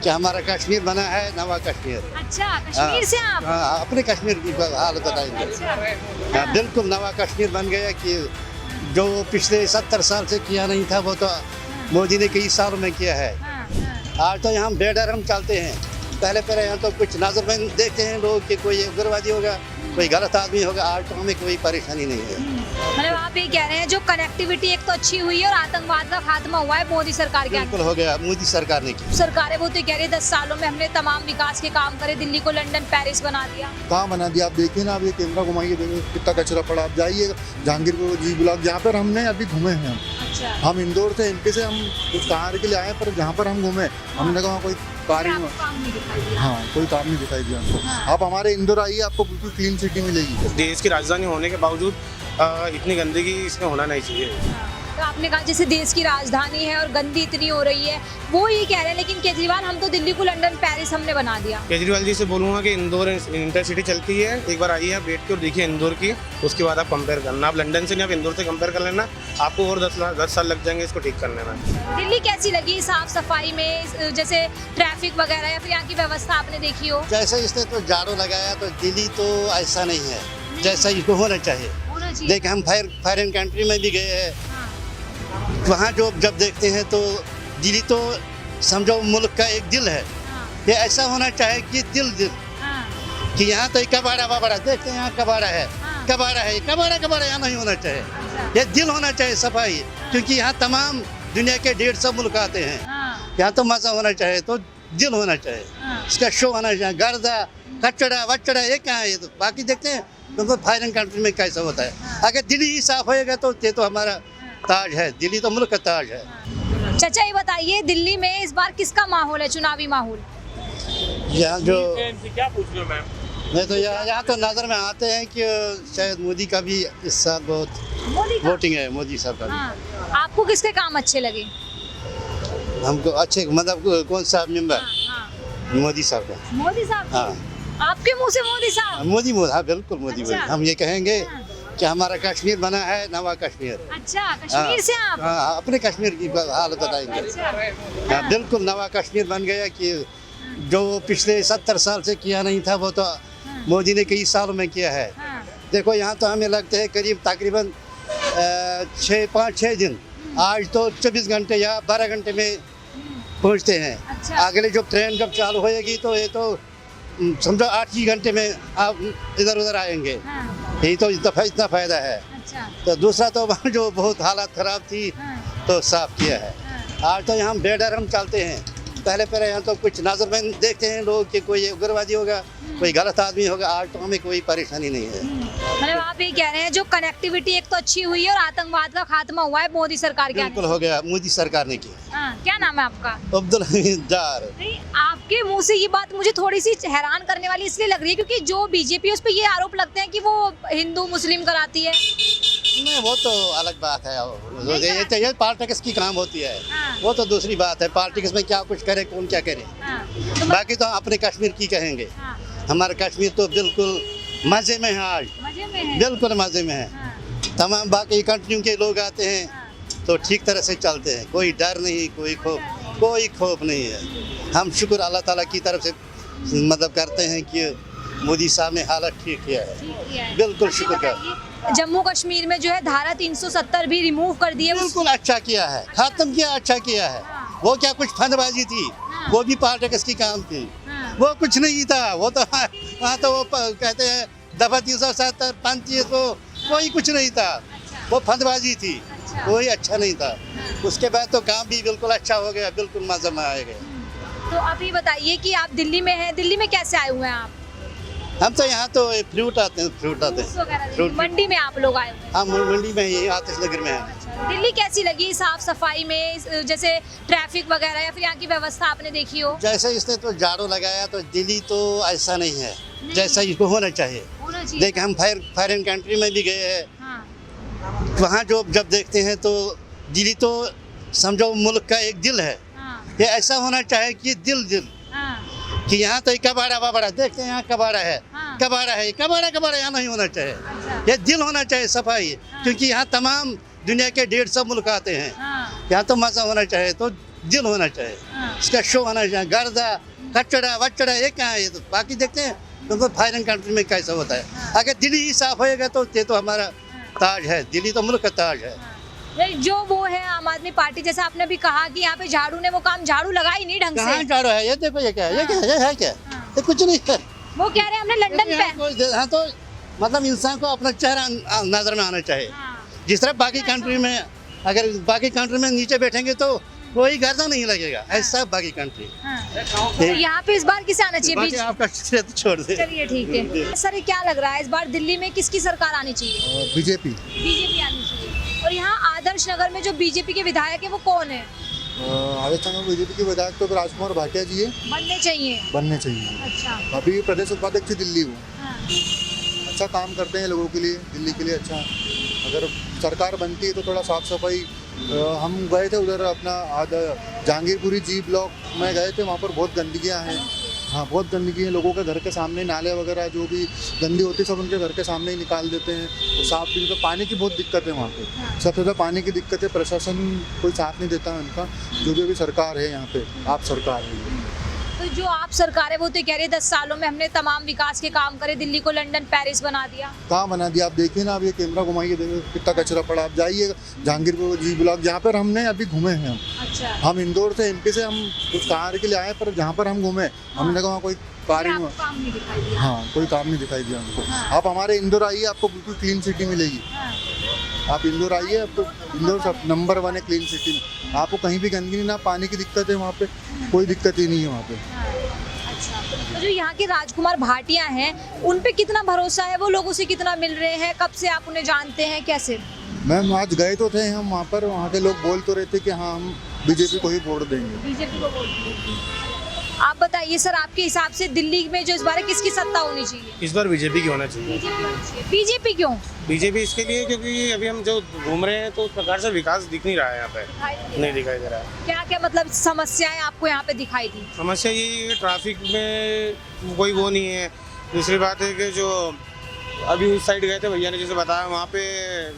कि हमारा कश्मीर बना है नवा कश्मीर। अच्छा, कश्मीर से आप? हाँ, अपने कश्मीर की हालत बताएंगे। अच्छा, हाँ, बिल्कुल नवा कश्मीर बन गया कि जो पिछले 70 साल से किया नहीं था वो तो मोदी ने कई सालों में किया है। हाँ, हाँ। आज तो यहाँ बेडर हम चलते हैं, पहले यहाँ तो कुछ नजर में देखते हैं लोग कि कोई उग्रवादी होगा, कोई गलत आदमी होगा। आज तो हमें कोई परेशानी नहीं है। मतलब आप ये कह रहे हैं जो कनेक्टिविटी एक तो अच्छी हुई है और आतंकवाद का खात्मा हुआ है मोदी सरकार के बिल्कुल हो गया, मोदी सरकार ने की। सरकारें वो तो कह रही है 10 सालों में हमने तमाम विकास के काम करे, दिल्ली को लंदन पेरिस बना दिया। कहाँ बना दिया? आप देखिए ना, आप ये कैमरा घुमाइए, देखिए कितना कचरा पड़ा। आप जाइए जहांगीरपुर जी ब्लॉक, जहाँ पर हमने अभी घूमे हैं। अच्छा, हम इंदौर से एमपी से हम कुछ कार्य के लिए आए, पर जहाँ पर हम घूमे हमने कहा कोई कार्य आपको काम नहीं दिखाई दिया। हाँ, कोई काम नहीं दिखाई दिया हमको। हाँ। आप हमारे इंदौर आइए, आपको बिल्कुल क्लीन सिटी मिलेगी। देश की राजधानी होने के बावजूद इतनी गंदगी इसमें होना नहीं चाहिए। तो आपने कहा जैसे देश की राजधानी है और गंदी इतनी हो रही है, वो ये कह रहे हैं लेकिन केजरीवाल हम तो दिल्ली को लंदन पेरिस हमने बना दिया। केजरीवाल जी से बोलूँगा कि इंदौर इंटरसिटी चलती है, एक बार आइए आप बैठ के और देखिए इंदौर की, उसके बाद आप कंपेयर करना। आप लंदन से नहीं, आप इंदौर से कंपेयर कर लेना, आपको और 10 साल लग जाएंगे इसको ठीक करने में। दिल्ली कैसी लगी साफ सफाई में, जैसे ट्रैफिक वगैरह या फिर यहाँ की व्यवस्था आपने देखी हो? जैसे इसने तो झाड़ू लगाया तो दिल्ली तो ऐसा नहीं है जैसा इसको होना चाहिए। होना चाहिए। देख हम फॉरेन कंट्री में भी गए हैं, हाँ, वहाँ जो जब देखते हैं तो दिल्ली तो समझो मुल्क का एक दिल है। हाँ, ये ऐसा होना चाहिए कि दिल हाँ, कि यहाँ तो कबाड़ा वबाड़ा देखते हैं, यहाँ कबाड़ा है, हाँ। कबाड़ा यहाँ नहीं होना चाहिए। अच्छा, ये दिल होना चाहिए सफाई, क्योंकि यहाँ तमाम दुनिया के 150 मुल्क आते हैं। हाँ, यहाँ तो मजा होना चाहिए, तो दिल होना चाहिए, हाँ। इसका शो होना चाहिए। गर्दा कचड़ा वचड़ा ये क्या है? ये तो बाकी देखते हैं तो फॉरेन कंट्री में कैसा होता है। अगर दिल्ली ही साफ होएगा तो ये तो हमारा ताज है, दिल्ली तो मुल्क का ताज है। चाचा ये बताइए दिल्ली में इस बार किसका माहौल है, चुनावी माहौल? यहाँ जो क्या पूछ रहे हो मैम? नहीं तो यहाँ तो नजर में आते हैं कि शायद मोदी का भी इस साल बहुत मोदी का? वोटिंग है, मोदी साहब का भी। हाँ, आपको किसके काम अच्छे लगे? हमको अच्छे मतलब कौन सा मेंबर? हाँ, मोदी साहब का। मोदी साहब। हाँ, आपके मुंह से मोदी साहब? मोदी हाँ बिल्कुल मोदी। अच्छा। हम ये कहेंगे हाँ। कि हमारा कश्मीर बना है नवा कश्मीर। अच्छा, कश्मीर से आप? हाँ, अपने कश्मीर की हालत बताएंगे। अच्छा, हाँ, बिल्कुल नवा कश्मीर बन गया कि जो पिछले 70 साल से किया नहीं था वो तो मोदी ने कई सालों में किया है। हाँ, देखो यहाँ तो हमें लगते हैं करीब तकरीबन 5-6 दिन, आज तो 24 घंटे या 12 घंटे में पहुँचते हैं। अच्छा। अगले जब ट्रेन जब चालू होएगी तो ये तो समझो 8 ही घंटे में आप इधर उधर आएंगे। हाँ, यही तो इतना फायदा है। अच्छा, तो दूसरा तो वहाँ जो बहुत हालत खराब थी हाँ, तो साफ किया है। हाँ। आज तो यहाँ बेडर हम चलते हैं, पहले यहाँ तो कुछ नजर में देखते हैं लोग कि कोई उग्रवादी होगा, कोई गलत आदमी होगा। आज तो हमें कोई परेशानी नहीं है। मतलब आप ये कह रहे हैं जो कनेक्टिविटी एक तो अच्छी हुई है और आतंकवाद का खात्मा हुआ है मोदी सरकार के आने बिल्कुल हो गया, मोदी सरकार ने की। से। हाँ, क्या नाम है आपका? अब्दुल हमीद डार। नहीं, आपके मुंह से ये बात मुझे थोड़ी सी हैरान करने वाली इसलिए लग रही है क्योंकि जो बीजेपी उस पर ये आरोप लगते हैं कि वो हिंदू मुस्लिम कराती है। नहीं, वो तो अलग बात है। ये पॉलिटिक्स की काम होती है, हाँ। वो तो दूसरी बात है। पॉलिटिक्स में क्या कुछ करे, कौन क्या करे। हाँ, तो बाकी तो हम अपने कश्मीर की कहेंगे। हाँ, हमारा कश्मीर तो बिल्कुल मजे में है, आज मजे में है। बिल्कुल मजे में है। हाँ, तमाम बाकी कंट्रियों के लोग आते हैं हाँ, तो ठीक तरह से चलते हैं, कोई डर नहीं, कोई खौफ नहीं है। हम शुक्र अल्लाह ताला की तरफ से मतलब करते हैं कि मोदी साहब ने हालत ठीक किया है। ठीक किया है। बिल्कुल अच्छा शुक्र कर। बताइए, जम्मू कश्मीर में जो है धारा 370 भी रिमूव कर दी है। बिल्कुल अच्छा किया है, खत्म किया, अच्छा किया है। वो क्या कुछ फंदबाजी थी, वो भी पॉलिटिक्स की काम थी। हाँ, वो कुछ नहीं था, वो तो वहाँ तो वो कहते हैं दफा 370 35 तो कोई कुछ नहीं था, वो फंदबाजी थी, अच्छा। कोई अच्छा नहीं था। उसके बाद तो काम भी बिल्कुल अच्छा हो गया, बिल्कुल मजा में आएगा। तो अभी बताइए कि आप दिल्ली में हैं, दिल्ली में कैसे आए हुए हैं आप? हम तो यहाँ तो फ्रूट आते हैं, फ्रूट्स वगैरह फ्रूट मंडी में आप लोग आए हुए हैं। हम मंडी में ही आतिश नगर में हैं। अच्छा, दिल्ली कैसी लगी साफ सफाई में, जैसे ट्रैफिक वगैरह या फिर यहाँ की व्यवस्था आपने देखी हो? जैसे इसने तो झाड़ू लगाया तो दिल्ली तो ऐसा नहीं है जैसा इसको होना चाहिए। होना चाहिए। देख हम फॉरेन कंट्री में भी गए हैं, हाँ, वहाँ जो जब देखते हैं तो दिल्ली तो समझो मुल्क का एक दिल है। हाँ, ये ऐसा होना चाहिए कि दिल हाँ, कि यहाँ तो कबाड़ा वबाड़ा देखते हैं, यहाँ कबाड़ा है, हाँ। कबाड़ा यहाँ नहीं होना चाहिए। अच्छा। ये दिल होना चाहिए सफाई, क्योंकि यहाँ तमाम दुनिया के 150 मुल्क आते हैं। हाँ, यहाँ तो मजा होना चाहिए, तो दिल होना चाहिए। हाँ। हाँ। इसका शो होना चाहिए। गर्दा कचड़ा वचड़ा ये क्या है? ये तो बाकी देखते हैं तुमको फॉरेन कंट्री में कैसा होता है। अगर दिल्ली ही साफ होएगा तो ये तो हमारा ताज है। दिल्ली तो मुल्क का ताज है। नहीं, जो वो है आम आदमी पार्टी, जैसा आपने भी कहा कि यहाँ पे झाड़ू ने वो काम झाड़ू लगा ही नहीं ढंग कहाँ से। जा रहा है? ये देखो, ये क्या है? ये क्या है? ये है क्या? ये कुछ नहीं है। वो कह रहे हैं हमने लंदन पे। हाँ, तो मतलब इंसान को अपना चेहरा नजर में आना चाहिए। जिस तरह बाकी कंट्री में, अगर बाकी कंट्री में नीचे बैठेंगे तो कोई गर्दा नहीं लगेगा, ऐसा बाकी कंट्री। तो यहाँ पे इस बार किसे आना चाहिए? बाकी आपका क्षेत्र छोड़ दे। चलिए ठीक है सर, ये क्या लग रहा है इस बार दिल्ली में किसकी सरकार आनी चाहिए? बीजेपी। बीजेपी आनी चाहिए। और यहाँ आदर्श नगर में जो बीजेपी के विधायक है वो कौन है? राजस्थान में बीजेपी के विधायक तो राजकुमार भाटिया जी है, बनने चाहिए। अच्छा। अभी प्रदेश उपाध्यक्ष दिल्ली हूँ, हाँ। अच्छा काम करते हैं लोगों के लिए, दिल्ली के लिए अच्छा। अगर सरकार बनती है तो थोड़ा साफ सफाई, हम गए थे उधर अपना जहांगीरपुरी जी ब्लॉक में गए थे, वहाँ पर बहुत गंदगियाँ हैं। हाँ, बहुत गंदगी है। लोगों के घर के सामने नाले वगैरह जो भी गंदी होती है सब उनके घर के सामने ही निकाल देते हैं। तो साफ भी तो पानी की बहुत दिक्कत है वहाँ पे, सबसे ज़्यादा पानी की दिक्कत है। प्रशासन कोई साथ नहीं देता है उनका, जो भी अभी सरकार है यहाँ पे, आप सरकार है। तो जो आप सरकार है वो तो कह रही है 10 सालों में हमने तमाम विकास के काम करे, दिल्ली को लंदन पेरिस बना दिया। कहाँ बना दिया? आप देखिए ना, आप ये कैमरा घुमाइए, देखिए कितना कचरा पड़ा। आप जाइए जहांगीरपुर जी ब्लॉक, जहाँ पर हमने अभी घूमे हैं अच्छा। हम इंदौर से, एमपी से हम कुछ कार्य के लिए आए, पर जहाँ पर हम घूमे हमने देखा वहाँ कोई कार्य नहीं हुआ। काम नहीं दिखाई दिया। हाँ, कोई काम नहीं दिखाई दिया हमको। आप हमारे इंदौर आइए, आपको बिल्कुल क्लीन सिटी मिलेगी। आप इंदौर आइए, आपको इंदौर सब नंबर 1 है क्लीन सिटी में। आपको कहीं भी गंदगी नहीं, ना पानी की दिक्कत है वहाँ पे, कोई दिक्कत ही नहीं है वहाँ पे। तो जो यहाँ के राजकुमार भाटिया हैं उन पे कितना भरोसा है? वो लोगों से कितना मिल रहे हैं? कब से आप उन्हें जानते हैं, कैसे? मैम आज गए तो थे हम वहाँ पर, वहाँ के लोग बोल तो रहे थे कि हाँ हम बीजेपी को ही वोट देंगे। बीजेपी को वोट देंगे। आप बताइए सर, आपके हिसाब से दिल्ली में जो इस बार किसकी सत्ता होनी चाहिए? इस बार बीजेपी की होना चाहिए। बीजेपी क्यों? बीजेपी इसके लिए क्योंकि अभी हम जो घूम रहे हैं तो उस प्रकार से विकास दिख नहीं रहा है यहाँ पे, नहीं दिखाई दे रहा है। क्या क्या मतलब समस्याएं आपको यहाँ पे दिखाई दी? समस्या यही है, ट्रैफिक में कोई वो नहीं है। दूसरी बात है कि जो अभी उस साइड गए थे भैया ने जैसे बताया, वहाँ पे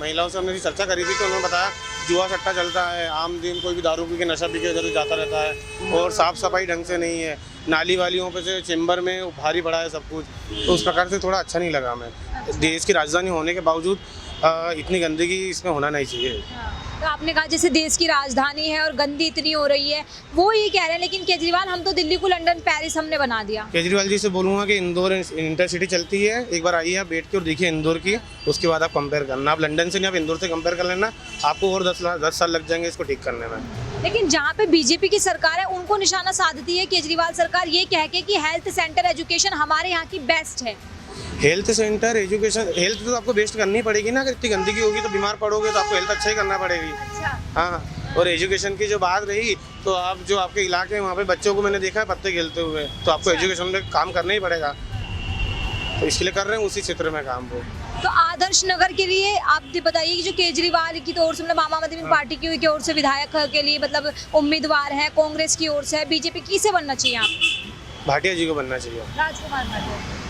महिलाओं से हमने चर्चा करी थी तो उन्होंने बताया जुआ सट्टा चलता है, आम दिन कोई भी दारू पी के नशा पी के इधर जाता रहता है, और साफ़ सफाई ढंग से नहीं है, नाली वालियों पे से चेंबर में भारी पड़ा है सब कुछ। तो उस प्रकार से थोड़ा अच्छा नहीं लगा हमें। देश की राजधानी होने के बावजूद इतनी गंदगी इसमें होना नहीं चाहिए। तो आपने कहा जैसे देश की राजधानी है और गंदी इतनी हो रही है, वो ये कह रहे हैं, लेकिन केजरीवाल हम तो दिल्ली को लंदन पेरिस हमने बना दिया। केजरीवाल जी से बोलूँगा कि इंदौर इंटरसिटी चलती है, एक बार आइए आप बैठ के और देखिए इंदौर की, उसके बाद आप कंपेयर करना। आप लंदन से नहीं, आप इंदौर से कंपेयर कर लेना, आपको और 10 साल लग जाएंगे इसको ठीक करने में। लेकिन जहाँ पे बीजेपी की सरकार है उनको निशाना साधती है केजरीवाल सरकार, ये कह के कि हेल्थ सेंटर एजुकेशन हमारे यहाँ की बेस्ट है। हेल्थ सेंटर एजुकेशन, हेल्थ तो आपको बेस्ट करनी पड़ेगी ना। अगर इतनी गंदगी होगी तो बीमार पड़ोगे तो आपको हेल्थ अच्छा ही करना पड़ेगी। अच्छा। हाँ, और एजुकेशन की जो बात रही तो आप जो आपके इलाके हैं वहाँ पे बच्चों को मैंने देखा है पत्ते खेलते हुए, तो आपको एजुकेशन में काम करना ही पड़ेगा, तो इसलिए कर रहे हैं उसी क्षेत्र में काम को। तो आदर्श नगर के लिए आप बताइए कि जो केजरीवाल की ओर से मतलब आम आदमी पार्टी की ओर से विधायक के लिए मतलब उम्मीदवार है, कांग्रेस की ओर से है, बीजेपी किसे बनना चाहिए? आप भाटिया जी को बनना चाहिए। राजकुमार भाटिया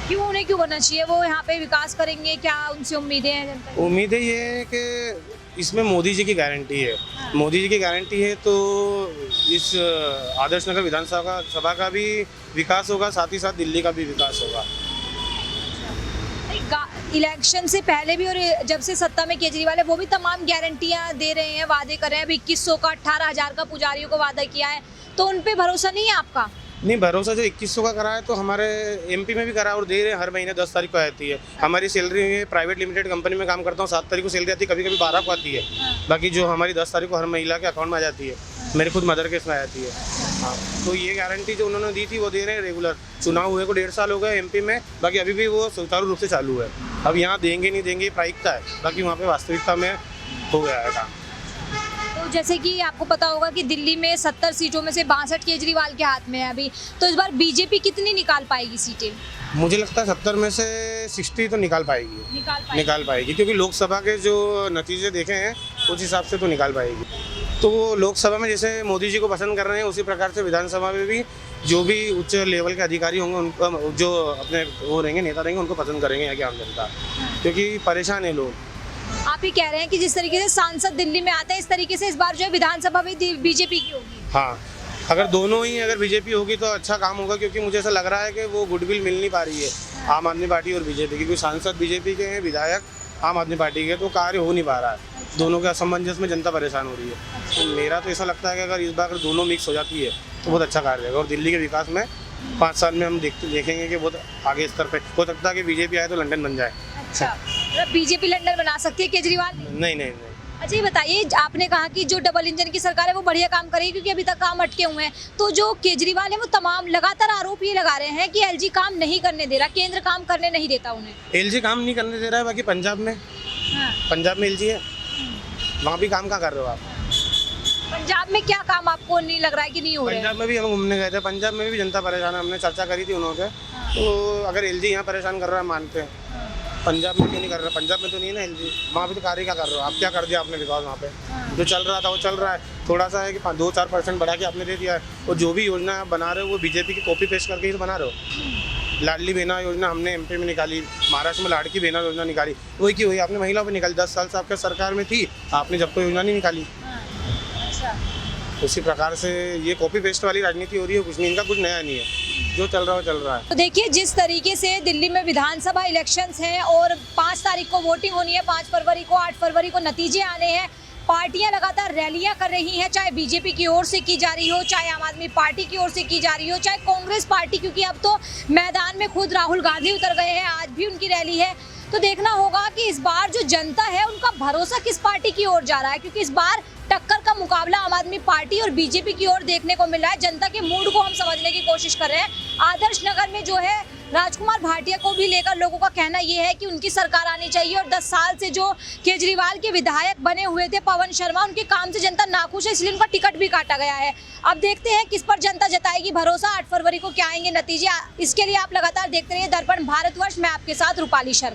क्यों, उन्हें क्यों बनना चाहिए? वो यहाँ पे विकास करेंगे, क्या उनसे उम्मीदें हैं जनता की? उम्मीदें ये है कि इसमें मोदी जी की गारंटी है। मोदी जी की गारंटी है तो इस आदर्श नगर विधानसभा का भी विकास होगा, साथ ही साथ दिल्ली का भी विकास होगा। इलेक्शन से पहले भी और जब से सत्ता में केजरीवाल है वो भी तमाम गारंटियां दे रहे हैं, वादे कर रहे हैं। अभी 2100 का 18,000 का पुजारियों को वादा किया है, तो उन पे भरोसा नहीं है आपका? नहीं, भरोसा जो 2100 का करा है तो हमारे एमपी में भी करा और दे रहे हैं। हर महीने 10 तारीख को आती है हमारी सैलरी। प्राइवेट लिमिटेड कंपनी में काम करता हूँ, 7 तारीख को सैलरी आती है, कभी कभी 12 को आती है। बाकी जो हमारी 10 तारीख को हर महिला के अकाउंट में आ जाती है, मेरे खुद मदर के इसमें आ जाती है। हाँ, तो ये गारंटी जो उन्होंने दी थी वो दे रहे हैं रेगुलर। चुनाव हुए को 1.5 साल हो गए एमपी में, बाकी अभी भी वो सुचारू रूप से चालू है। अब यहाँ देंगे नहीं देंगे प्रायिकता है, बाकी वहाँ पे वास्तविकता में हो गया है काम। तो जैसे कि आपको पता होगा कि दिल्ली में 70 सीटों में से 62 केजरीवाल के हाथ में है अभी, तो इस बार बीजेपी कितनी निकाल पाएगी सीटें? मुझे लगता है 70 में से 60 तो निकाल पाएगी, क्योंकि लोकसभा के जो नतीजे देखे हैं उस हिसाब से तो निकाल पाएगी। तो लोकसभा में जैसे मोदी जी को पसंद कर रहे हैं उसी प्रकार से विधानसभा में भी जो भी उच्च लेवल के अधिकारी होंगे उनको, जो अपने वो रहेंगे नेता रहेंगे, उनको पसंद करेंगे यहाँ की आम जनता, क्योंकि परेशान है लोग। आप ही कह रहे हैं कि जिस तरीके से सांसद दिल्ली में आते हैं इस तरीके से इस बार जो है विधानसभा भी बीजेपी की होगी। हाँ, अगर दोनों ही अगर बीजेपी होगी तो अच्छा काम होगा, क्योंकि मुझे ऐसा लग रहा है कि वो गुडविल मिल नहीं पा रही है आम आदमी पार्टी और बीजेपी की। क्योंकि सांसद बीजेपी के हैं, विधायक आम आदमी पार्टी के, तो कार्य हो नहीं पा रहा है। दोनों के असमंजस में जनता परेशान हो रही है। तो मेरा तो ऐसा लगता है कि अगर इस बार अगर दोनों मिक्स हो जाती है तो बहुत अच्छा कार्य रहेगा, और दिल्ली के विकास में 5 साल में हम देखेंगे कि बहुत आगे स्तर पे हो सकता है कि बीजेपी आए तो लंदन बन जाए। अच्छा, मतलब बीजेपी लंदन बना सकती है केजरीवाल नहीं? नहीं। अच्छा, ये बताइए, आपने कहा कि जो डबल इंजन की सरकार है वो बढ़िया काम करेगी क्योंकि अभी तक काम अटके हुए हैं, तो जो केजरीवाल है वो तमाम लगातार आरोप ये लगा रहे हैं कि एलजी काम नहीं करने दे रहा, केंद्र काम करने नहीं देता उन्हें। एलजी काम नहीं करने दे रहा है, बाकी पंजाब में एलजी है, वहाँ भी काम कहाँ कर रहे हो आप? पंजाब में क्या काम आपको नहीं लग रहा है कि नहीं हो रहा है? पंजाब में भी हम घूमने गए थे, पंजाब में भी जनता परेशान है, हमने चर्चा करी थी उन्होंने। तो अगर एलजी यहाँ परेशान कर रहा है मानते हैं, पंजाब में क्यों नहीं कर रहा? पंजाब में तो नहीं है ना एलजी, वहाँ पे तो कार्य क्या कर रहे हो आप? क्या कर दिया आपने विकास वहाँ पे? जो चल रहा था वो चल रहा है, थोड़ा सा है कि 2-4% बढ़ा के आपने दे दिया है। और जो भी योजना आप बना रहे हो वो बीजेपी की कॉपी पेस्ट करके ही तो बना रहे हो। लाडली बहना योजना हमने एमपी में निकाली, महाराष्ट्र में लाड़की बहना योजना निकाली, वही की वही आपने महिलाओं पर निकाली। 10 साल से आपके सरकार में थी, आपने जब कोई योजना नहीं निकाली। उसी प्रकार से ये कॉपी पेस्ट वाली राजनीति हो रही है, कुछ नहीं, इनका कुछ नया नहीं है, जो चल रहा है वो चल रहा है। तो देखिए, जिस तरीके से दिल्ली में विधानसभा इलेक्शंस हैं और 5 तारीख को वोटिंग होनी है, 5 फरवरी को, 8 फरवरी को नतीजे आने हैं। पार्टियां लगातार रैलियां कर रही हैं, चाहे बीजेपी की ओर से की जा रही हो, चाहे आम आदमी पार्टी की ओर से की जा रही हो, चाहे कांग्रेस पार्टी, क्योंकि अब तो मैदान में खुद राहुल गांधी उतर गए हैं, आज भी उनकी रैली है। तो देखना होगा कि इस बार जो जनता है उनका भरोसा किस पार्टी की ओर जा रहा है, क्योंकि इस बार टक्कर का मुकाबला आम आदमी पार्टी और बीजेपी की ओर देखने को मिल रहा है। जनता के मूड को हम समझने की कोशिश कर रहे हैं। आदर्श नगर में जो है राजकुमार भाटिया को भी लेकर लोगों का कहना ये है कि उनकी सरकार आनी चाहिए, और 10 साल से जो केजरीवाल के विधायक बने हुए थे पवन शर्मा, उनके काम से जनता नाखुश है, इसलिए उनका टिकट भी काटा गया है। अब देखते हैं किस पर जनता जताएगी भरोसा। 8 फरवरी को क्या आएंगे नतीजे, इसके लिए आप लगातार देखते रहिए दर्पण भारतवर्ष। मैं आपके साथ रूपाली शर्मा।